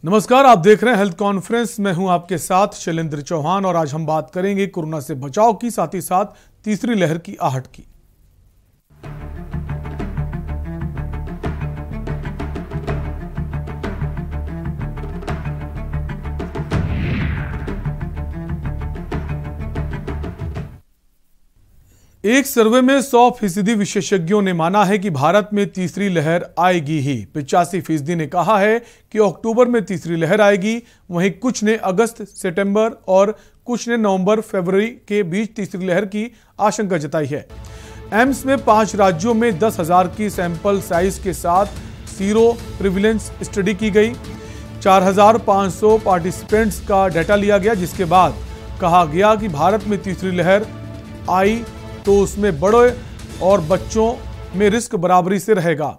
नमस्कार, आप देख रहे हैं हेल्थ कॉन्फ्रेंस। मैं हूं आपके साथ शैलेंद्र चौहान और आज हम बात करेंगे कोरोना से बचाव की, साथ ही साथ तीसरी लहर की आहट की। एक सर्वे में 100% विशेषज्ञों ने माना है कि भारत में तीसरी लहर आएगी ही। 85% ने कहा है कि अक्टूबर में तीसरी लहर आएगी। वहीं कुछ ने अगस्त, सितंबर और कुछ ने नवंबर, फरवरी के बीच तीसरी लहर की आशंका जताई है। एम्स में 5 राज्यों में 10,000 की सैंपल साइज के साथ सीरो प्रिविलेंस स्टडी की गई। 4,500 पार्टिसिपेंट्स का डाटा लिया गया, जिसके बाद कहा गया कि भारत में तीसरी लहर आई तो उसमें बड़े और बच्चों में रिस्क बराबरी से रहेगा।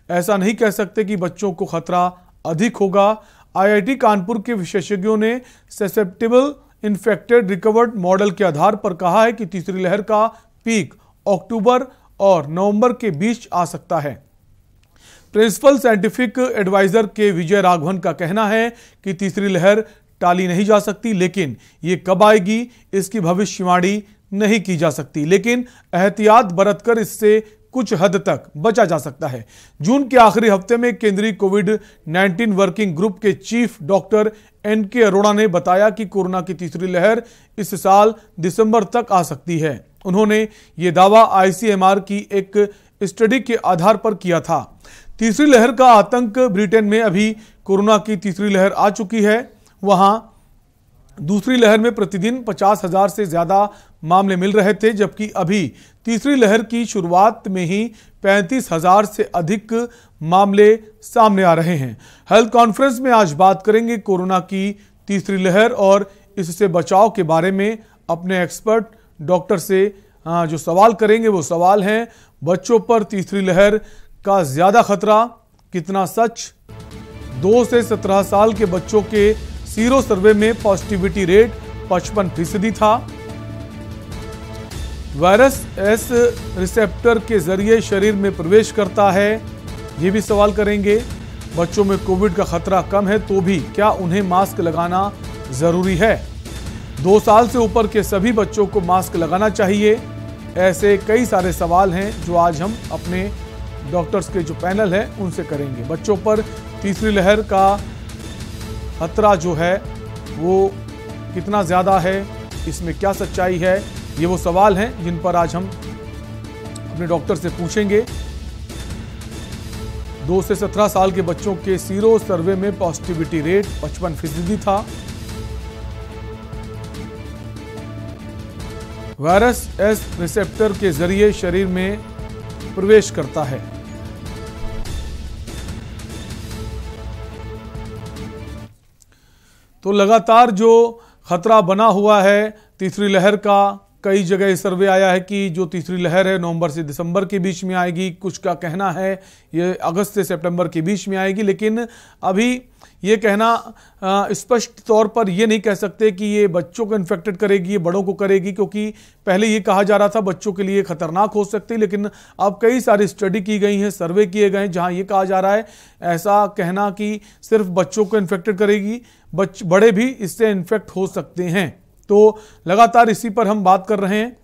ऐसा नहीं कह सकते कि बच्चों को खतरा अधिक होगा। आईआईटी कानपुर के विशेषज्ञों ने ससेप्टेबल इन्फेक्टेड रिकवर्ड मॉडल के आधार पर कहा है कि तीसरी लहर का पीक अक्टूबर और नवंबर के बीच आ सकता है। प्रिंसिपल साइंटिफिक एडवाइजर के विजय राघवन का कहना है कि तीसरी लहर टाली नहीं जा सकती, लेकिन ये कब आएगी इसकी भविष्यवाणी नहीं की जा सकती, लेकिन एहतियात बरतकर इससे कुछ हद तक बचा जा सकता है। जून के आखिरी हफ्ते में केंद्रीय कोविड-19 वर्किंग ग्रुप के चीफ डॉक्टर एनके अरोड़ा ने बताया कि कोरोना की तीसरी लहर इस साल दिसंबर तक आ सकती है। उन्होंने ये दावा आईसीएमआर की एक स्टडी के आधार पर किया था। तीसरी लहर का आतंक ब्रिटेन में अभी कोरोना की तीसरी लहर आ चुकी है। वहां दूसरी लहर में प्रतिदिन 50,000 से ज्यादा मामले मिल रहे थे, जबकि अभी तीसरी लहर की शुरुआत में ही 35,000 से अधिक मामले सामने आ रहे हैं। हेल्थ कॉन्फ्रेंस में आज बात करेंगे कोरोना की तीसरी लहर और इससे बचाव के बारे में। अपने एक्सपर्ट डॉक्टर से जो सवाल करेंगे वो सवाल हैं: बच्चों पर तीसरी लहर का ज्यादा खतरा, कितना सच? 2 से 17 साल के बच्चों के सीरो सर्वे में पॉजिटिविटी रेट 55% था। वायरस एस रिसेप्टर के जरिए शरीर में प्रवेश करता है, ये भी सवाल करेंगे। बच्चों में कोविड का खतरा कम है तो भी क्या उन्हें मास्क लगाना जरूरी है? 2 साल से ऊपर के सभी बच्चों को मास्क लगाना चाहिए। ऐसे कई सारे सवाल हैं जो आज हम अपने डॉक्टर्स के जो पैनल है उनसे करेंगे। बच्चों पर तीसरी लहर का खतरा जो है वो कितना ज़्यादा है, इसमें क्या सच्चाई है, ये वो सवाल हैं जिन पर आज हम अपने डॉक्टर से पूछेंगे। 2 से 17 साल के बच्चों के सीरो सर्वे में पॉजिटिविटी रेट 55% था। वायरस एस रिसेप्टर के जरिए शरीर में प्रवेश करता है। तो लगातार जो खतरा बना हुआ है तीसरी लहर का, कई जगह सर्वे आया है कि जो तीसरी लहर है नवंबर से दिसंबर के बीच में आएगी। कुछ का कहना है ये अगस्त से सितंबर के बीच में आएगी, लेकिन अभी ये कहना स्पष्ट तौर पर ये नहीं कह सकते कि ये बच्चों को इन्फेक्टेड करेगी, ये बड़ों को करेगी, क्योंकि पहले ये कहा जा रहा था बच्चों के लिए खतरनाक हो सकती है, लेकिन अब कई सारी स्टडी की गई हैं, सर्वे किए गए हैं जहां ये कहा जा रहा है ऐसा कहना कि सिर्फ बच्चों को इन्फेक्टेड करेगी, बड़े भी इससे इन्फेक्ट हो सकते हैं। तो लगातार इसी पर हम बात कर रहे हैं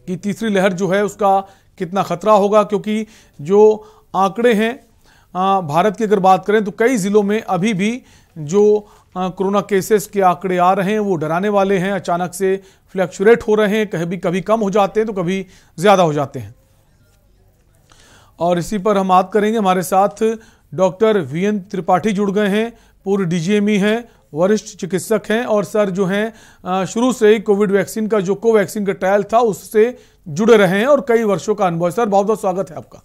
कि तीसरी लहर जो है उसका कितना खतरा होगा, क्योंकि जो आंकड़े हैं भारत की अगर बात करें तो कई जिलों में अभी भी जो कोरोना केसेस के आंकड़े आ रहे हैं वो डराने वाले हैं। अचानक से फ्लैक्चुएट हो रहे हैं, कभी कम हो जाते हैं तो कभी ज़्यादा हो जाते हैं। और इसी पर हम बात करेंगे। हमारे साथ डॉक्टर वीएन त्रिपाठी जुड़ गए हैं, पूर्व डीजीएमई हैं, वरिष्ठ चिकित्सक हैं और सर जो हैं शुरू से ही कोविड वैक्सीन का जो कोवैक्सीन का ट्रायल था उससे जुड़े रहे हैं और कई वर्षों का अनुभव है। सर बहुत बहुत स्वागत है आपका।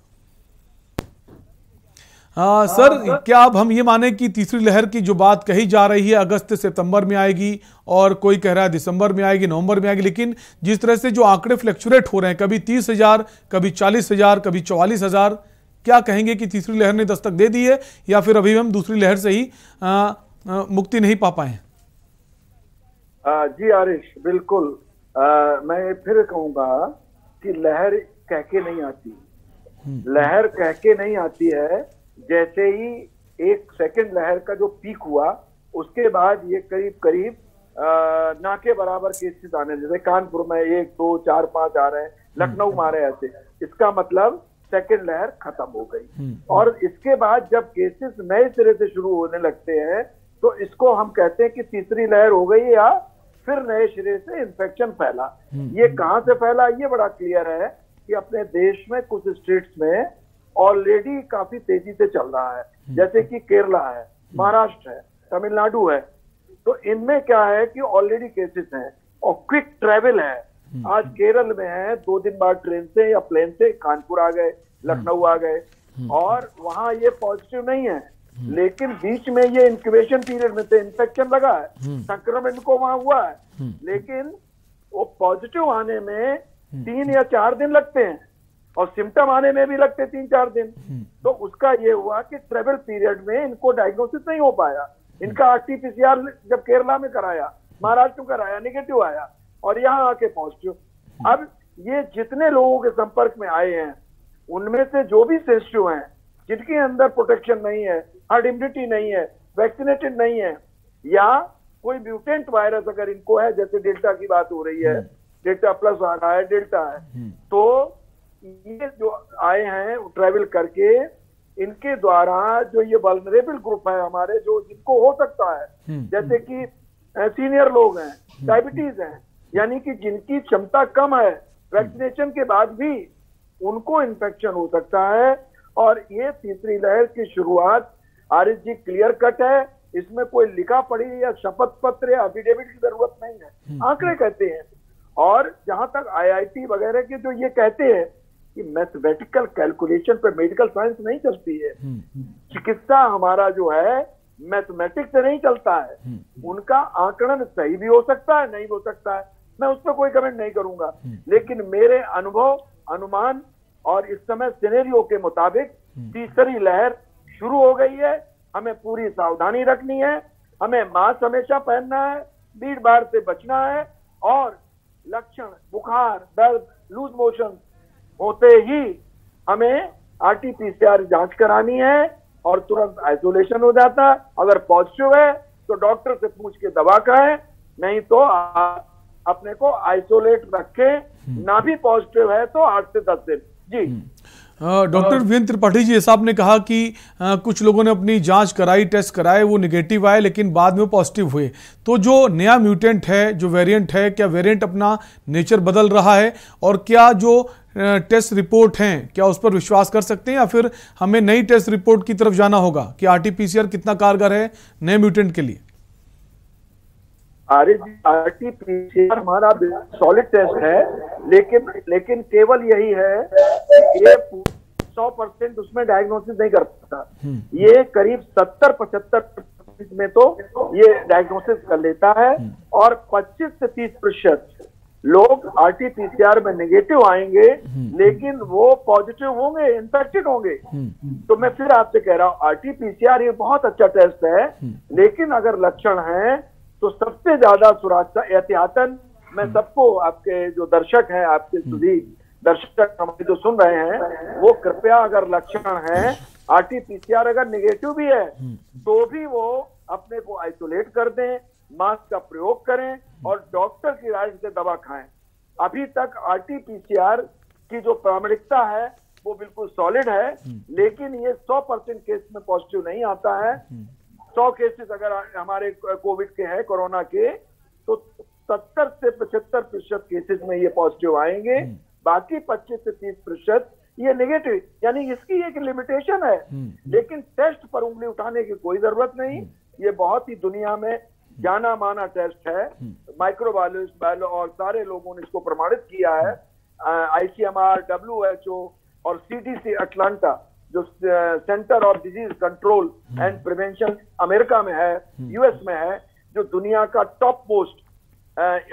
सर क्या अब हम ये माने कि तीसरी लहर की जो बात कही जा रही है अगस्त सितंबर में आएगी और कोई कह रहा है दिसंबर में आएगी, नवंबर में आएगी, लेकिन जिस तरह से जो आंकड़े फ्लैक्चुएट हो रहे हैं, कभी 30,000, कभी 40,000, कभी 44,000, क्या कहेंगे कि तीसरी लहर ने दस्तक दे दी है या फिर अभी हम दूसरी लहर से ही मुक्ति नहीं पा पाए? जी आरिश, बिल्कुल। मैं फिर कहूंगा कि लहर कह के नहीं आती, लहर कह के नहीं आती है। जैसे ही एक सेकंड लहर का जो पीक हुआ उसके बाद ये करीब करीब ना के बराबर केसेस आने, जैसे कानपुर में 1, 2, 4, 5 आ रहे हैं, लखनऊ में आ रहे हैं ऐसे। इसका मतलब सेकंड लहर खत्म हो गई। और इसके बाद जब केसेस नए सिरे से शुरू होने लगते हैं तो इसको हम कहते हैं कि तीसरी लहर हो गई या फिर नए सिरे से इन्फेक्शन फैला। ये कहां से फैला ये बड़ा क्लियर है कि अपने देश में कुछ स्टेट्स में ऑलरेडी काफी तेजी से चल रहा है, जैसे कि केरला है, महाराष्ट्र है, तमिलनाडु है। तो इनमें क्या है कि ऑलरेडी केसेस हैं और क्विक ट्रेवल है। आज केरल में है, 2 दिन बाद ट्रेन से या प्लेन से कानपुर आ गए, लखनऊ आ गए, और वहां ये पॉजिटिव नहीं है, लेकिन बीच में ये इंक्यूबेशन पीरियड में से इन्फेक्शन लगा है, संक्रमण को वहां हुआ है, लेकिन वो पॉजिटिव आने में 3 या 4 दिन लगते हैं और सिम्टम आने में भी लगते 3-4 दिन। तो उसका ये हुआ कि ट्रेवल पीरियड में इनको डायग्नोसिस नहीं हो पाया। इनका RT-PCR जब केरला में कराया, महाराष्ट्र में कराया, नेगेटिव आया और यहाँ आके पॉजिटिव। अब ये जितने लोगों के संपर्क में आए हैं उनमें से जो भी सेंसिटिव हैं, जिनके अंदर प्रोटेक्शन नहीं है, हर्ड इम्यूनिटी नहीं है, वैक्सीनेटेड नहीं है, या कोई म्यूटेंट वायरस अगर इनको है, जैसे डेल्टा की बात हो रही है, डेल्टा प्लस आ रहा है, डेल्टा है, तो ये जो आए हैं ट्रैवल करके, इनके द्वारा जो ये वल्नरेबल ग्रुप है हमारे, जो जिनको हो सकता है, जैसे कि सीनियर लोग हैं, डायबिटीज हैं, यानी कि जिनकी क्षमता कम है, वैक्सीनेशन के बाद भी उनको इन्फेक्शन हो सकता है। और ये तीसरी लहर की शुरुआत आरिफ जी क्लियर कट है, इसमें कोई लिखा पढ़ी या शपथ पत्र या एफिडेविट की जरूरत नहीं है, आंकड़े कहते हैं। और जहां तक IIT वगैरह के जो ये कहते हैं कि मैथमेटिकल कैलकुलेशन पे मेडिकल साइंस नहीं चलती है, चिकित्सा हमारा जो है मैथमेटिक्स से नहीं चलता है, उनका आंकड़न सही भी हो सकता है, नहीं हो सकता है, मैं उस पर कोई कमेंट नहीं करूंगा, लेकिन मेरे अनुभव, अनुमान और इस समय सिनेरियो के मुताबिक तीसरी लहर शुरू हो गई है। हमें पूरी सावधानी रखनी है, हमें मास्क हमेशा पहनना है, भीड़ भाड़ से बचना है, और लक्षण बुखार, दर्द, लूज मोशन होते ही हमें RT-PCR जांच करानी है और तुरंत आइसोलेशन हो जाता है। अगर पॉजिटिव है तो डॉक्टर से पूछ के दवा खाएं, नहीं तो अपने को आइसोलेट रखें, ना भी पॉजिटिव है तो 8 से 10 दिन। जी डॉक्टर वीरेंद्र त्रिपाठी जी, साहब ने कहा कि कुछ लोगों ने अपनी जांच कराई, टेस्ट कराए, वो नेगेटिव आए लेकिन बाद में वो पॉजिटिव हुए। तो जो नया म्यूटेंट है, जो वेरिएंट है, क्या वेरिएंट अपना नेचर बदल रहा है, और क्या जो टेस्ट रिपोर्ट हैं क्या उस पर विश्वास कर सकते हैं, या फिर हमें नई टेस्ट रिपोर्ट की तरफ जाना होगा कि RT-PCR कितना कारगर है नए म्यूटेंट के लिए? RT-PCR हमारा सॉलिड टेस्ट है, लेकिन केवल यही है कि ये 100% उसमें डायग्नोसिस नहीं कर पाता। ये करीब 70-75% में तो ये डायग्नोसिस कर लेता है, और 25 से 30% लोग RT-PCR में नेगेटिव आएंगे, लेकिन वो पॉजिटिव होंगे, इन्फेक्टेड होंगे। तो मैं फिर आपसे कह रहा हूँ, RT-PCR ये बहुत अच्छा टेस्ट है, लेकिन अगर लक्षण है तो सबसे ज्यादा सुरक्षा एहतियातन मैं सबको, आपके जो दर्शक हैं, आपके सुधी दर्शक हमारे जो सुन रहे हैं, वो कृपया अगर लक्षण है, RT-PCR अगर निगेटिव भी है तो भी वो अपने को आइसोलेट कर दें, मास्क का प्रयोग करें और डॉक्टर की राय से दवा खाएं। अभी तक RT-PCR की जो प्रामाणिकता है वो बिल्कुल सॉलिड है, लेकिन ये 100% केस में पॉजिटिव नहीं आता है। 100 केसेस अगर हमारे कोविड के हैं, कोरोना के, तो 70 से 75% केसेस में ये पॉजिटिव आएंगे, बाकी 25 से 30% ये नेगेटिव। यानी इसकी एक लिमिटेशन है, लेकिन टेस्ट पर उंगली उठाने की कोई जरूरत नहीं। ये बहुत ही दुनिया में जाना माना टेस्ट है, माइक्रोबायोलॉजिस्ट और सारे लोगों ने इसको प्रमाणित किया है। ICMR, WHO और CDC अटलांटा, जो centre of disease control and prevention America में है, US में है, जो दुनिया का टॉप मोस्ट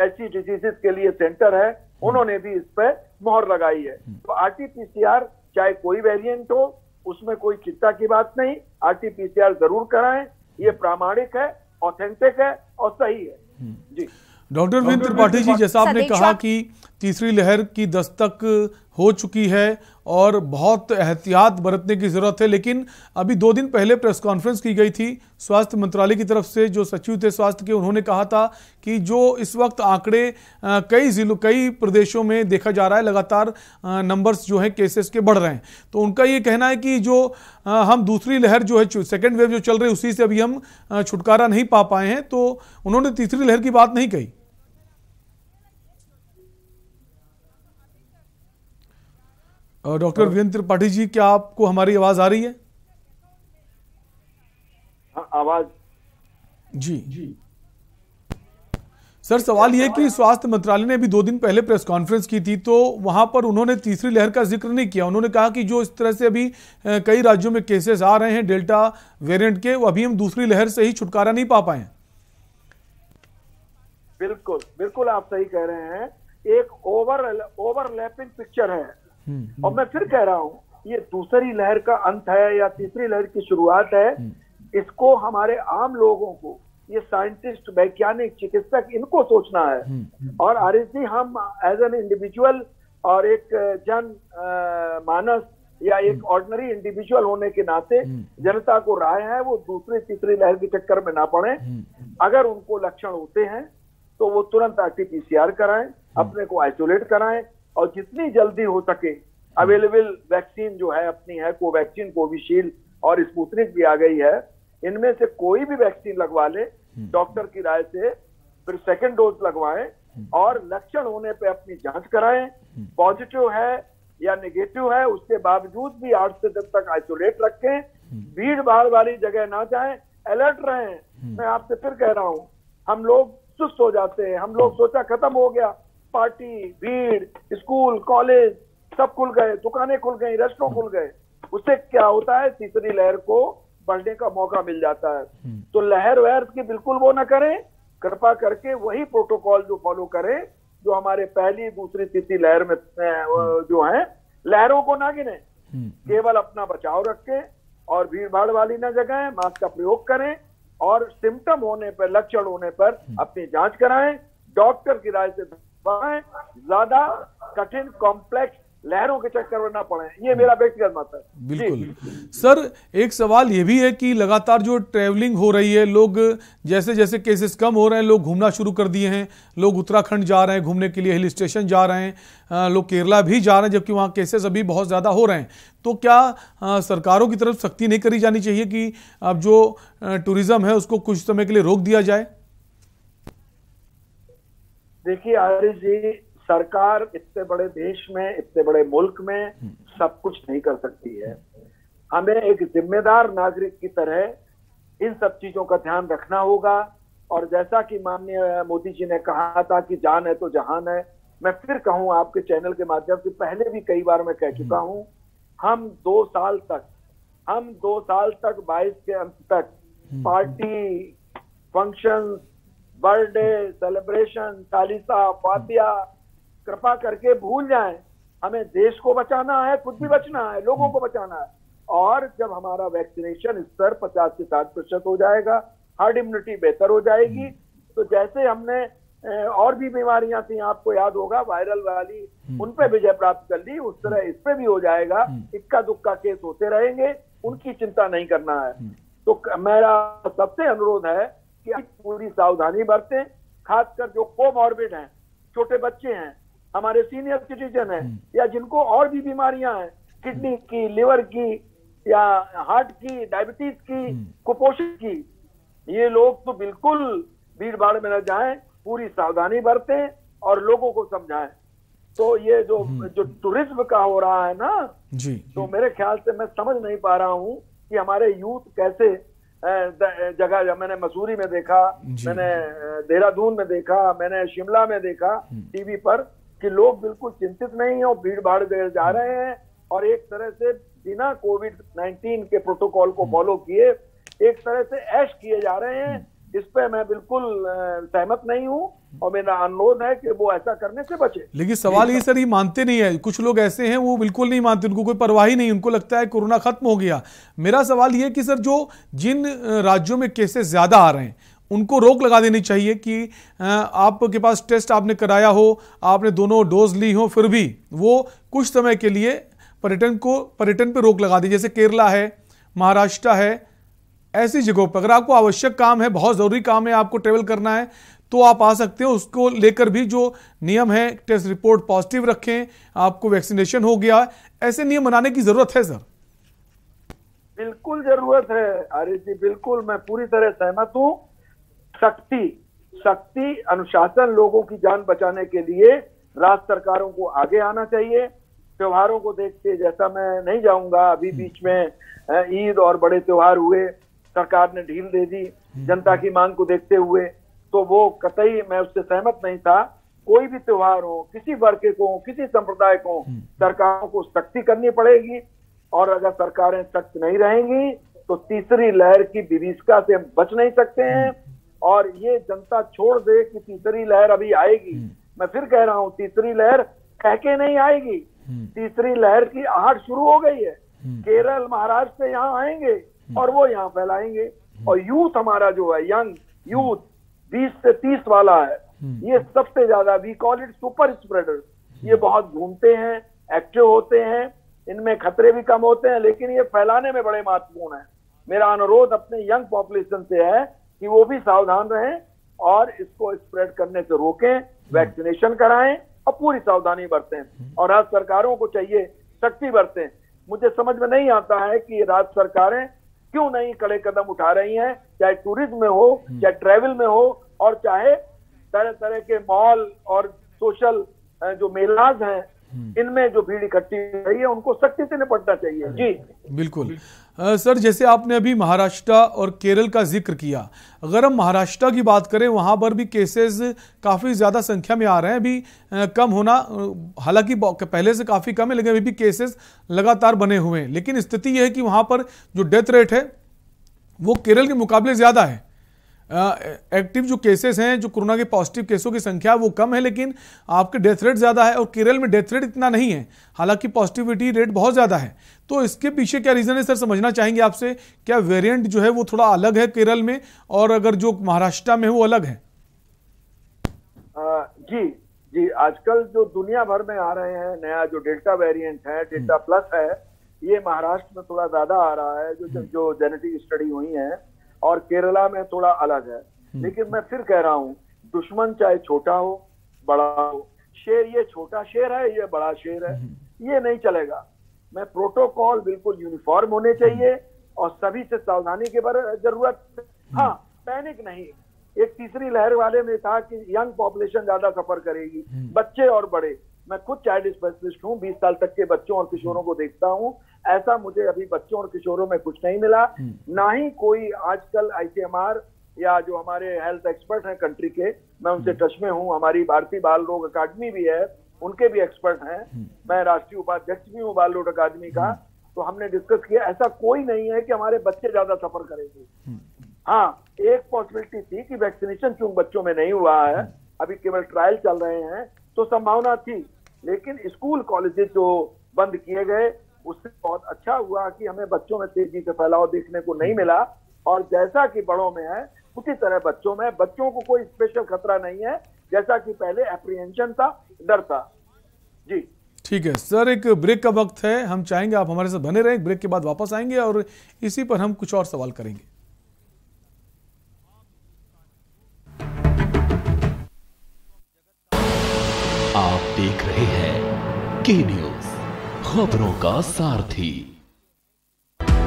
ऐसी डिजीजेस के लिए सेंटर है, उन्होंने भी इस पर मोहर लगाई है। तो RT-PCR चाहे कोई वेरिएंट हो, उसमें कोई चिंता की बात नहीं, RT-PCR जरूर कराएं, ये प्रामाणिक है, ऑथेंटिक है और सही है। जी डॉक्टर वीरेंद्र त्रिपाठी जी, जैसा आपने कहा कि तीसरी लहर की दस्तक हो चुकी है और बहुत एहतियात बरतने की ज़रूरत है। लेकिन अभी 2 दिन पहले प्रेस कॉन्फ्रेंस की गई थी स्वास्थ्य मंत्रालय की तरफ से, जो सचिव थे स्वास्थ्य के, उन्होंने कहा था कि जो इस वक्त आंकड़े कई प्रदेशों में देखा जा रहा है, लगातार नंबर्स जो हैं केसेस के बढ़ रहे हैं। तो उनका ये कहना है कि जो हम दूसरी लहर जो है, सेकेंड वेव जो चल रही है, उसी से अभी हम छुटकारा नहीं पा पाए हैं। तो उन्होंने तीसरी लहर की बात नहीं कही। डॉक्टर वीरेंद्र त्रिपाठी जी, क्या आपको हमारी आवाज आ रही है? हाँ, आवाज जी। सर, सवाल यह कि स्वास्थ्य मंत्रालय ने अभी 2 दिन पहले प्रेस कॉन्फ्रेंस की थी, तो वहां पर उन्होंने तीसरी लहर का जिक्र नहीं किया। उन्होंने कहा कि जो इस तरह से अभी कई राज्यों में केसेस आ रहे हैं डेल्टा वेरिएंट के, वो अभी हम दूसरी लहर से ही छुटकारा नहीं पा पाए हैं। बिल्कुल आप सही कह रहे हैं। एक ओवरलैपिंग पिक्चर है। और मैं फिर कह रहा हूं, ये दूसरी लहर का अंत है या तीसरी लहर की शुरुआत है, इसको हमारे आम लोगों को, ये साइंटिस्ट, वैज्ञानिक, चिकित्सक, इनको सोचना है। और आरिफ जी, हम एज एन इंडिविजुअल और एक जन मानस या एक ऑर्डिनरी इंडिविजुअल होने के नाते जनता को राय है वो दूसरी तीसरी लहर के चक्कर में ना पड़े। अगर उनको लक्षण होते हैं तो वो तुरंत RT-PCR कराएं, अपने को आइसोलेट कराएं, और जितनी जल्दी हो सके अवेलेबल वैक्सीन जो है अपनी है, कोवैक्सीन, कोविशील्ड और स्पुतनिक भी आ गई है, इनमें से कोई भी वैक्सीन लगवा ले डॉक्टर की राय से, फिर सेकंड डोज लगवाएं और लक्षण होने पे अपनी जांच कराएं। पॉजिटिव है या नेगेटिव है उसके बावजूद भी 8 से 10 तक आइसोलेट रखें, भीड़ भाड़ वाली जगह ना जाएं, अलर्ट रहें। मैं आपसे फिर कह रहा हूं, हम लोग सुस्त हो जाते हैं, हम लोग सोचा खत्म हो गया, पार्टी, भीड़, स्कूल, कॉलेज सब खुल गए, दुकानें खुल गई, रेस्टोरेंट खुल गए। उससे क्या होता है, तीसरी लहर को बढ़ने का मौका मिल जाता है। तो लहर वहर की बिल्कुल वो ना करें, कृपा करके वही प्रोटोकॉल जो फॉलो करें जो हमारे पहली, दूसरी, तीसरी लहर में जो है, लहरों को ना गिने, केवल अपना बचाव रखें और भीड़ भाड़ वाली ना जगह, मास्क का प्रयोग करें और सिम्टम होने पर, लक्षण होने पर अपनी जांच कराएं, डॉक्टर की राय से ज्यादा कठिन कॉम्प्लेक्स लहरों के चक्कर में ना पड़े। ये मेरा व्यक्तिगत मत है। बिल्कुल सर, एक सवाल ये भी है कि लगातार जो ट्रैवलिंग हो रही है, लोग जैसे जैसे केसेस कम हो रहे हैं, लोग घूमना शुरू कर दिए हैं। लोग उत्तराखंड जा रहे हैं घूमने के लिए, हिल स्टेशन जा रहे हैं, लोग केरला भी जा रहे हैं, जबकि वहाँ केसेस अभी बहुत ज़्यादा हो रहे हैं। तो क्या सरकारों की तरफ सख्ती नहीं करी जानी चाहिए कि अब जो टूरिज्म है उसको कुछ समय के लिए रोक दिया जाए? देखिए आरिफ जी, सरकार इतने बड़े देश में, इतने बड़े मुल्क में सब कुछ नहीं कर सकती है। हमें एक जिम्मेदार नागरिक की तरह इन सब चीजों का ध्यान रखना होगा। और जैसा कि माननीय मोदी जी ने कहा था कि जान है तो जहान है, मैं फिर कहूं आपके चैनल के माध्यम से, पहले भी कई बार मैं कह चुका हूं, हम 2 साल तक 22 के अंत तक पार्टी, फंक्शन, बर्थडे सेलिब्रेशन, चालीसा, फातिया कृपा करके भूल जाएं। हमें देश को बचाना है, खुद भी बचना है, लोगों को बचाना है। और जब हमारा वैक्सीनेशन स्तर 50 से 60% हो जाएगा, हार्ड इम्यूनिटी बेहतर हो जाएगी, तो जैसे हमने और भी बीमारियां थी, आपको याद होगा वायरल वाली, उन पे विजय प्राप्त कर ली, उस तरह इस पे भी हो जाएगा। इक्का दुक्का केस होते रहेंगे, उनकी चिंता नहीं करना है। तो मेरा सबसे अनुरोध है कि पूरी सावधानी बरतें, खासकर जो कोमॉर्बिड हैं, छोटे बच्चे हैं, हमारे सीनियर सिटीजन हैं, या जिनको और भी बीमारियां हैं, किडनी की, लिवर की, या हार्ट की, डायबिटीज की, कुपोषण की, ये लोग तो बिल्कुल भीड़ भाड़ में न जाएं, पूरी सावधानी बरतें और लोगों को समझाएं। तो ये जो टूरिज्म का हो रहा है ना जी, तो मेरे ख्याल से मैं समझ नहीं पा रहा हूँ कि हमारे यूथ कैसे जगह, मैंने मसूरी में देखा, मैंने देहरादून में देखा, मैंने शिमला में देखा टीवी पर, कि लोग बिल्कुल चिंतित नहीं है और भीड़ भाड़ जा रहे हैं और एक तरह से बिना कोविड-19 के प्रोटोकॉल को फॉलो किए एक तरह से ऐश किए जा रहे हैं। इस पे मैं बिल्कुल सहमत नहीं हूं और मेरा अनुरोध है कि वो ऐसा करने से बचे। लेकिन सवाल ये सर, ये मानते नहीं है, कुछ लोग ऐसे हैं वो बिल्कुल नहीं मानते, उनको कोई परवाह ही नहीं, उनको लगता है कोरोना खत्म हो गया। मेरा सवाल ये है कि सर, जो जिन राज्यों में केसेस ज्यादा आ रहे हैं उनको रोक लगा देनी चाहिए कि आपके पास टेस्ट आपने कराया हो, आपने दोनों डोज ली हो, फिर भी वो कुछ समय के लिए पर्यटन पे रोक लगा दी। जैसे केरला है, महाराष्ट्र है, ऐसी जगहों पर अगर आपको आवश्यक काम है, बहुत ज़रूरी काम है, आपको ट्रेवल करना है, तो आप आ सकते हो। उसको लेकर भी जो नियम है, टेस्ट रिपोर्ट पॉजिटिव रखें, आपको वैक्सीनेशन हो गया, ऐसे नियम बनाने की जरूरत है सर। बिल्कुल जरूरत है आरिफ जी, बिल्कुल, मैं पूरी तरह सहमत हूँ। सख्ती अनुशासन, लोगों की जान बचाने के लिए राज्य सरकारों को आगे आना चाहिए। त्योहारों को देखते, जैसा मैं नहीं जाऊंगा, अभी बीच में ईद और बड़े त्योहार हुए, सरकार ने ढील दे दी जनता की मांग को देखते हुए, तो वो कतई मैं उससे सहमत नहीं था। कोई भी त्योहार हो, किसी वर्ग को, किसी संप्रदाय को, सरकारों को सख्ती करनी पड़ेगी। और अगर सरकारें सख्त नहीं रहेंगी तो तीसरी लहर की विभीषिका से हम बच नहीं सकते हैं। और ये जनता छोड़ दे कि तीसरी लहर अभी आएगी, मैं फिर कह रहा हूं, तीसरी लहर कह के नहीं आएगी, तीसरी लहर की आहट शुरू हो गई है। केरल, महाराष्ट्र से यहाँ आएंगे और वो यहाँ फैलाएंगे। और यूथ हमारा जो है, यंग यूथ 20 से 30 वाला है, ये सबसे ज्यादा, we call it super spreaders. ये बहुत घूमते हैं, एक्टिव होते हैं, इनमें खतरे भी कम होते हैं, लेकिन ये फैलाने में बड़े महत्वपूर्ण है। मेरा अनुरोध अपने यंग पॉपुलेशन से है कि वो भी सावधान रहें और इसको स्प्रेड करने से रोकें, वैक्सीनेशन कराएं और पूरी सावधानी बरतें। और राज्य सरकारों को चाहिए सख्ती बरतें। मुझे समझ में नहीं आता है कि राज्य सरकारें क्यों नहीं कड़े कदम उठा रही हैं, चाहे टूरिज्म में हो, चाहे ट्रैवल में हो, और चाहे तरह तरह के मॉल और सोशल जो मेलाज हैं, इनमें जो भीड़ इकट्ठी हो रही है, उनको सख्ती से निपटना चाहिए। जी बिल्कुल। सर, जैसे आपने अभी महाराष्ट्र और केरल का जिक्र किया, अगर हम महाराष्ट्र की बात करें, वहां पर भी केसेस काफ़ी ज़्यादा संख्या में आ रहे हैं। अभी कम होना, हालांकि पहले से काफ़ी कम है, लेकिन अभी भी केसेस लगातार बने हुए हैं। लेकिन स्थिति यह है कि वहां पर जो डेथ रेट है वो केरल के मुकाबले ज़्यादा है। एक्टिव जो केसेस हैं, जो कोरोना के पॉजिटिव केसों की संख्या वो कम है, लेकिन आपके डेथ रेट ज़्यादा है। और केरल में डेथ रेट इतना नहीं है, हालांकि पॉजिटिविटी रेट बहुत ज़्यादा है। तो इसके पीछे क्या रीज़न है सर, समझना चाहेंगे आपसे। क्या वेरिएंट जो है वो थोड़ा अलग है केरल में, और अगर जो महाराष्ट्र में है वो अलग है? जी, आजकल जो दुनिया भर में आ रहे हैं, नया जो डेल्टा वेरिएंट है, डेल्टा प्लस है, ये महाराष्ट्र में थोड़ा ज्यादा आ रहा है, जो जेनेटिक स्टडी हुई है, और केरला में थोड़ा अलग है। लेकिन मैं फिर कह रहा हूँ, दुश्मन चाहे छोटा हो बड़ा हो, शेर ये छोटा शेर है, ये बड़ा शेर है, ये नहीं चलेगा। मैं प्रोटोकॉल बिल्कुल यूनिफॉर्म होने चाहिए और सभी से सावधानी की जरूरत। हाँ, पैनिक नहीं। एक तीसरी लहर वाले में था कि यंग पॉपुलेशन ज्यादा सफर करेगी, बच्चे और बड़े। मैं खुद चाइल्ड स्पेशलिस्ट हूँ, 20 साल तक के बच्चों और किशोरों को देखता हूँ। ऐसा मुझे अभी बच्चों और किशोरों में कुछ नहीं मिला, ना ही कोई आजकल ICMR या जो हमारे हेल्थ एक्सपर्ट हैं कंट्री के, मैं उनसे टच में हूँ। हमारी भारतीय बाल रोग अकादमी भी है, उनके भी एक्सपर्ट हैं। मैं राष्ट्रीय उपाध्यक्ष भी हूँ बाल रोग अकादमी का। तो हमने डिस्कस किया, ऐसा कोई नहीं है कि हमारे बच्चे ज्यादा सफर करेंगे। हाँ, एक पॉसिबिलिटी थी कि वैक्सीनेशन क्यों बच्चों में नहीं हुआ है, अभी केवल ट्रायल चल रहे हैं, तो संभावना थी। लेकिन स्कूल कॉलेजेस जो बंद किए गए, उससे बहुत अच्छा हुआ कि हमें बच्चों में तेजी से फैलाव देखने को नहीं मिला। और जैसा कि बड़ों में है, उसी तरह बच्चों को कोई स्पेशल खतरा नहीं है, जैसा कि पहले एप्रीहेंशन था, डर था। जी ठीक है सर, एक ब्रेक का वक्त है। हम चाहेंगे आप हमारे साथ बने रहें। ब्रेक के बाद वापस आएंगे और इसी पर हम कुछ और सवाल करेंगे। आप देख रहे हैं के न्यूज, खबरों का सारथी।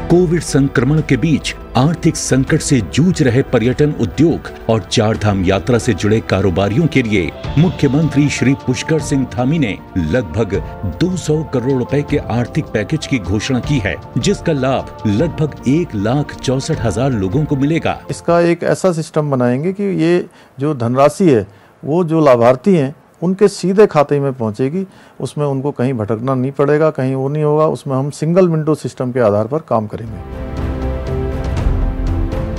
कोविड संक्रमण के बीच आर्थिक संकट से जूझ रहे पर्यटन उद्योग और चारधाम यात्रा से जुड़े कारोबारियों के लिए मुख्यमंत्री श्री पुष्कर सिंह धामी ने लगभग 200 करोड़ रुपए के आर्थिक पैकेज की घोषणा की है, जिसका लाभ लगभग 1,64,000 लोगों को मिलेगा। इसका एक ऐसा सिस्टम बनाएंगे कि ये जो धनराशि है वो जो लाभार्थी हैं उनके सीधे खाते में पहुंचेगी। उसमें उनको कहीं भटकना नहीं पड़ेगा, कहीं वो नहीं होगा। उसमें हम सिंगल विंडो सिस्टम के आधार पर काम करेंगे।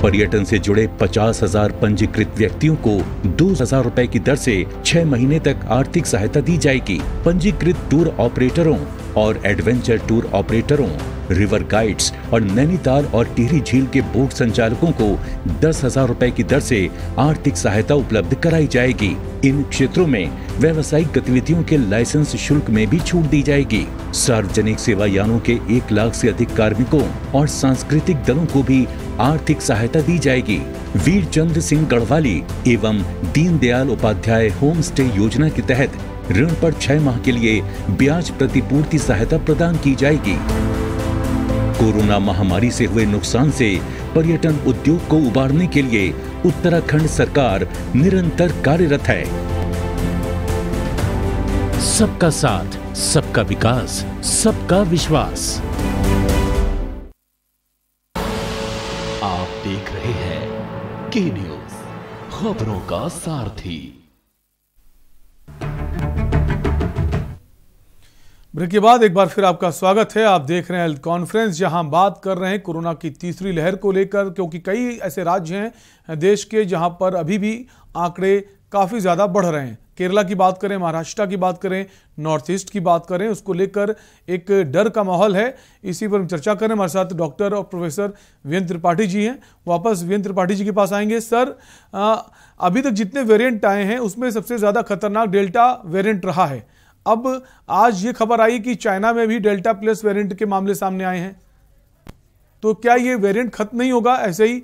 पर्यटन से जुड़े 50,000 पंजीकृत व्यक्तियों को 2,000 रुपए की दर से 6 महीने तक आर्थिक सहायता दी जाएगी। पंजीकृत टूर ऑपरेटरों और एडवेंचर टूर ऑपरेटरों रिवर गाइड्स और नैनीताल और टिहरी झील के बोट संचालकों को 10,000 रुपए की दर से आर्थिक सहायता उपलब्ध कराई जाएगी। इन क्षेत्रों में व्यावसायिक गतिविधियों के लाइसेंस शुल्क में भी छूट दी जाएगी। सार्वजनिक सेवा यानों के 1 लाख से अधिक कार्मिकों और सांस्कृतिक दलों को भी आर्थिक सहायता दी जाएगी। वीर चंद्र सिंह गढ़वाली एवं दीनदयाल उपाध्याय होम स्टे योजना के तहत ऋण पर 6 माह के लिए ब्याज प्रतिपूर्ति सहायता प्रदान की जाएगी। कोरोना महामारी से हुए नुकसान से पर्यटन उद्योग को उबारने के लिए उत्तराखंड सरकार निरंतर कार्यरत है। सबका साथ, सबका विकास, सबका विश्वास। आप देख रहे हैं के न्यूज, खबरों का सारथी। ब्रेक के बाद एक बार फिर आपका स्वागत है। आप देख रहे हैं हेल्थ कॉन्फ्रेंस, जहां हम बात कर रहे हैं कोरोना की तीसरी लहर को लेकर, क्योंकि कई ऐसे राज्य हैं देश के जहां पर अभी भी आंकड़े काफ़ी ज़्यादा बढ़ रहे हैं। केरला की बात करें, महाराष्ट्र की बात करें, नॉर्थ ईस्ट की बात करें, उसको लेकर एक डर का माहौल है। इसी पर हम चर्चा करें। हमारे साथ डॉक्टर और प्रोफेसर वीरेंद्र त्रिपाठी जी हैं। वापस वीरेंद्र त्रिपाठी जी के पास आएंगे। सर, अभी तक जितने वेरिएंट आए हैं उसमें सबसे ज़्यादा खतरनाक डेल्टा वेरिएंट रहा है। अब आज ये खबर आई कि चाइना में भी डेल्टा प्लस वेरिएंट के मामले सामने आए हैं, तो क्या ये वेरिएंट खत्म नहीं होगा? ऐसे ही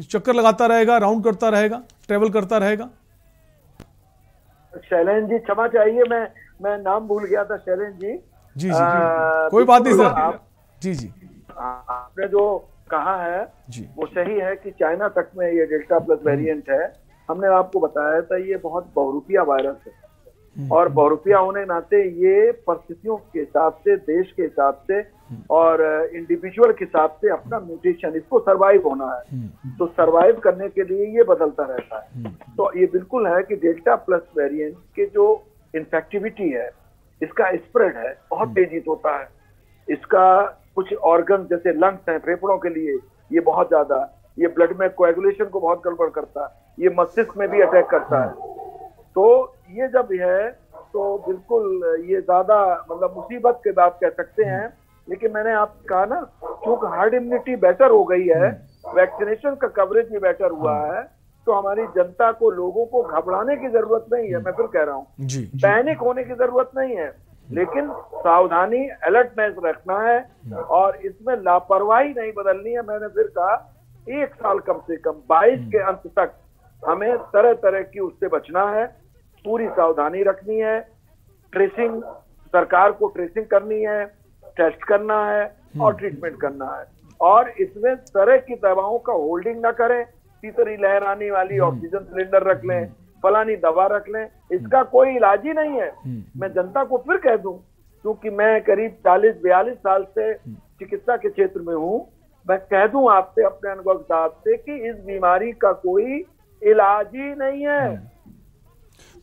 चक्कर लगाता रहेगा, राउंड करता रहेगा, ट्रेवल करता रहेगा? शैलेंद्र जी क्षमा चाहिए, मैं नाम भूल गया था। शैलेंद्र जी जी कोई बात नहीं सर। जी आपने जो कहा है जी वो सही है कि चाइना तक में ये डेल्टा प्लस वेरिएंट है। हमने आपको बताया था ये बहुत बहुरूपिया वायरस है, और बहुरूपिया होने के नाते ये परिस्थितियों के हिसाब से, देश के हिसाब से और इंडिविजुअल के हिसाब से अपना म्यूटेशन, इसको सरवाइव होना है, तो सरवाइव करने के लिए ये बदलता रहता है। तो ये बिल्कुल है कि डेल्टा प्लस वेरिएंट के जो इन्फेक्टिविटी है, इसका स्प्रेड है, बहुत तेजी से होता है। इसका कुछ ऑर्गन जैसे लंग्स हैं, फेफड़ों के लिए ये बहुत ज्यादा, ये ब्लड में कोएगुलेशन को बहुत गड़बड़ करता है, ये मस्तिष्क में भी अटैक करता है। तो ये जब है तो बिल्कुल ये ज्यादा मतलब मुसीबत की बात कह सकते हैं। लेकिन मैंने आपको कहा ना, क्योंकि हार्ड इम्यूनिटी बेटर हो गई है, वैक्सीनेशन का कवरेज भी बेटर हुआ है, तो हमारी जनता को, लोगों को घबराने की जरूरत नहीं है। मैं फिर कह रहा हूँ, पैनिक होने की जरूरत नहीं है, लेकिन सावधानी, अलर्टनेस रखना है और इसमें लापरवाही नहीं बदलनी है। मैंने फिर कहा 1 साल कम से कम 22 के अंत तक हमें तरह तरह की उससे बचना है, पूरी सावधानी रखनी है, ट्रेसिंग, सरकार को ट्रेसिंग करनी है, टेस्ट करना है और ट्रीटमेंट करना है। और इसमें तरह की दवाओं का होल्डिंग ना करें, तीसरी लहर आने वाली ऑक्सीजन सिलेंडर रख लें, फलानी दवा रख लें, इसका कोई इलाज ही नहीं है। मैं जनता को फिर कह दूं, क्योंकि मैं करीब 40-42 साल से चिकित्सा के क्षेत्र में हूं, मैं कह दूं आपसे अपने अनुभव से कि इस बीमारी का कोई इलाज ही नहीं है।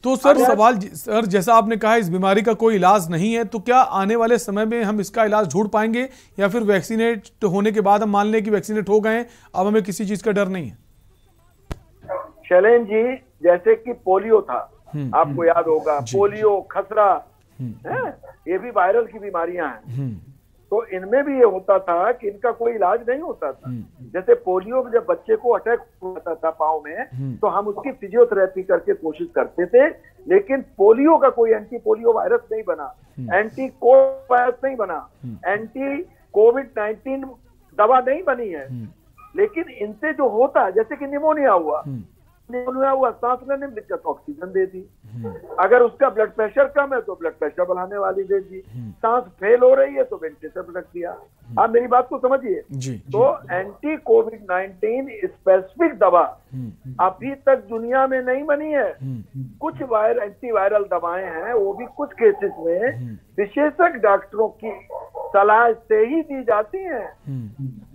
तो सर सवाल, सर जैसा आपने कहा इस बीमारी का कोई इलाज नहीं है, तो क्या आने वाले समय में हम इसका इलाज ढूंढ पाएंगे, या फिर वैक्सीनेट होने के बाद हम मान लें कि वैक्सीनेट हो गए, अब हमें किसी चीज का डर नहीं है? शैलेंद्र जी, जैसे कि पोलियो था, आपको याद होगा, पोलियो, खसरा है, ये भी वायरल की बीमारियां हैं। तो इनमें भी ये होता था कि इनका कोई इलाज नहीं होता था। जैसे पोलियो में जब बच्चे को अटैक होता था पाँव में, तो हम उसकी फिजियोथेरेपी करके कोशिश करते थे, लेकिन पोलियो का कोई एंटी पोलियो वायरस नहीं बना, एंटी कोविड वायरस नहीं बना, एंटी कोविड-19 दवा नहीं बनी है। लेकिन इनसे जो होता है, जैसे कि निमोनिया हुआ, सांस लेने में दिक्कत, ऑक्सीजन दे दी। अगर उसका ब्लड प्रेशर कम है तो ब्लड प्रेशर बढ़ाने वाली दे दी। सांस फेल हो रही है तो वेंटिलेटर रख दिया। आप मेरी बात को समझिए। तो एंटी कोविड-19 स्पेसिफिक दवा अभी तक दुनिया में नहीं बनी है। कुछ एंटी वायरल दवाएं हैं, वो भी कुछ केसेस में विशेषज्ञ डॉक्टरों की सलाह से ही दी जाती हैं।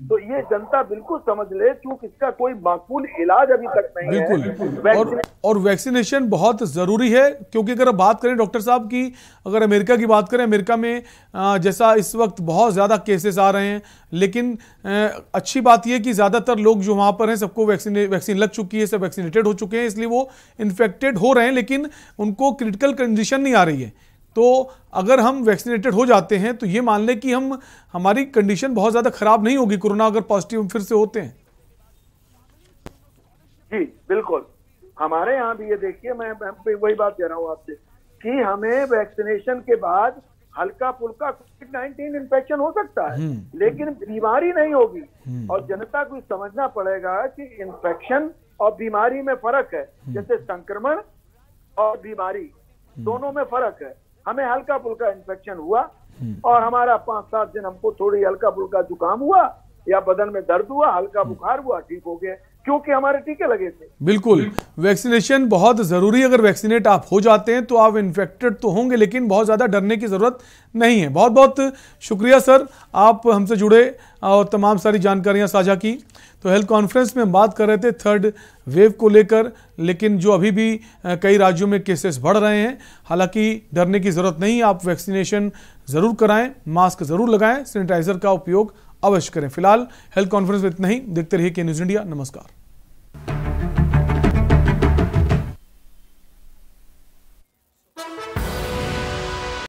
तो ये जनता बिल्कुल समझ ले, क्योंकि इसका कोई माकूल इलाज अभी तक नहीं है। और वैक्सीनेशन बहुत जरूरी है, क्योंकि अगर बात करें डॉक्टर साहब की, अगर अमेरिका की बात करें, अमेरिका में जैसा इस वक्त बहुत ज्यादा केसेस आ रहे हैं, लेकिन अच्छी बात यह कि ज्यादातर लोग जो वहां पर हैं सबको वैक्सीन लग चुकी है, सब वैक्सीनेटेड हो चुके हैं, इसलिए वो इन्फेक्टेड हो रहे हैं, लेकिन उनको क्रिटिकल कंडीशन नहीं आ रही है। तो अगर हम वैक्सीनेटेड हो जाते हैं तो ये मान लें कि हमारी कंडीशन बहुत ज़्यादा खराब नहीं होगी कोरोना अगर पॉजिटिव फिर से होते हैं। जी बिल्कुल, हमारे यहाँ भी ये देखिए, मैं वही बात कह रहा हूँ आपसे कि हमें वैक्सीनेशन के बाद हल्का फुल्का कोविड-19 इन्फेक्शन हो सकता है लेकिन बीमारी नहीं होगी। और जनता को समझना पड़ेगा कि इन्फेक्शन और बीमारी में फर्क है। जैसे संक्रमण और बीमारी दोनों में फर्क है। हमें हल्का फुल्का इन्फेक्शन हुआ और हमारा 5-7 दिन हमको थोड़ी हल्का फुल्का जुकाम हुआ या बदन में दर्द हुआ, हल्का बुखार हुआ, ठीक हो गया क्योंकि हमारे टीके लगे थे। बिल्कुल, वैक्सीनेशन बहुत जरूरी है। अगर वैक्सीनेट आप हो जाते हैं तो आप इन्फेक्टेड तो होंगे लेकिन बहुत ज्यादा डरने की जरूरत नहीं है। बहुत बहुत शुक्रिया सर, आप हमसे जुड़े और तमाम सारी जानकारियां साझा की। तो हेल्थ कॉन्फ्रेंस में हम बात कर रहे थे थर्ड वेव को लेकर, लेकिन जो अभी भी कई राज्यों में केसेस बढ़ रहे हैं। हालांकि डरने की जरूरत नहीं, आप वैक्सीनेशन जरूर कराएं, मास्क जरूर लगाएं, सैनिटाइजर का उपयोग अवश्य करें। फिलहाल हेल्थ कॉन्फ्रेंस में इतना ही। देखते रहिए के न्यूज़ इंडिया। नमस्कार।